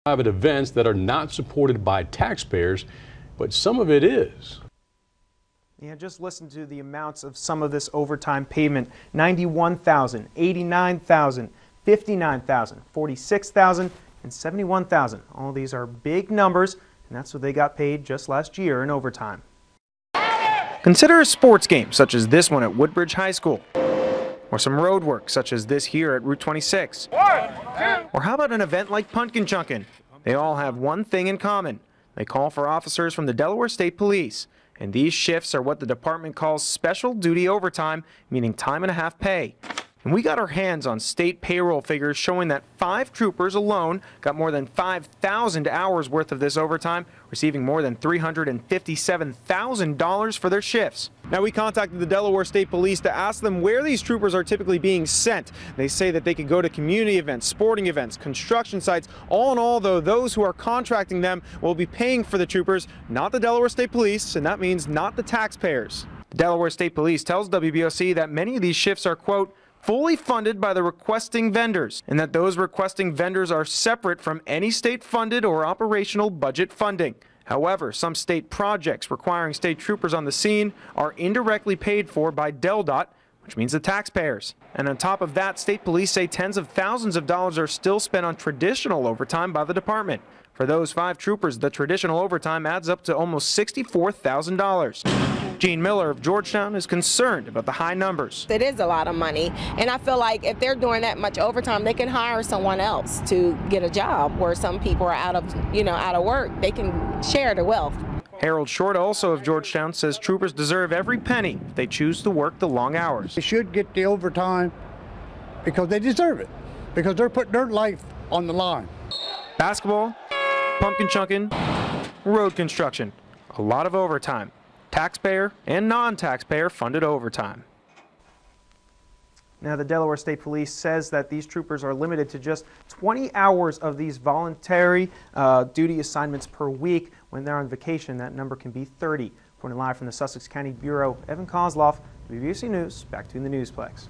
private events that are not supported by taxpayers, but some of it is. Yeah, just listen to the amounts of some of this overtime payment: $91,000, $89,000, $59,000, $46,000, and $71,000. All these are big numbers, and that's what they got paid just last year in overtime. Consider a sports game such as this one at Woodbridge High School, or some road work such as this here at Route 26. Or how about an event like pumpkin chunkin'? They all have one thing in common. They call for officers from the Delaware State Police, and these shifts are what the department calls special duty overtime, meaning time and a half pay. And we got our hands on state payroll figures showing that 5 troopers alone got more than 5,000 hours worth of this overtime, receiving more than $357,000 for their shifts. Now, we contacted the Delaware State Police to ask them where these troopers are typically being sent. They say that they could go to community events, sporting events, construction sites. All in all, though, those who are contracting them will be paying for the troopers, not the Delaware State Police, and that means not the taxpayers. The Delaware State Police tells WBOC that many of these shifts are, quote, fully funded by the requesting vendors, and that those requesting vendors are separate from any state-funded or operational budget funding. However, some state projects requiring state troopers on the scene are indirectly paid for by DelDOT, which means the taxpayers. And on top of that, state police say tens of thousands of dollars are still spent on traditional overtime by the department. For those 5 troopers, the traditional overtime adds up to almost $64,000. Gene Miller of Georgetown is concerned about the high numbers. It is a lot of money, and I feel like if they're doing that much overtime, they can hire someone else to get a job where some people are out of work. They can share the wealth. Harold Short, also of Georgetown, says troopers deserve every penny if they choose to work the long hours. They should get the overtime because they deserve it, because they're putting their life on the line. Basketball, pumpkin chunkin', road construction, a lot of overtime. Taxpayer and non-taxpayer funded overtime. Now, the Delaware State Police says that these troopers are limited to just 20 hours of these voluntary duty assignments per week. When they're on vacation, that number can be 30. Reporting live from the Sussex County Bureau, Evan Koslof, WBOC News, back to the Newsplex.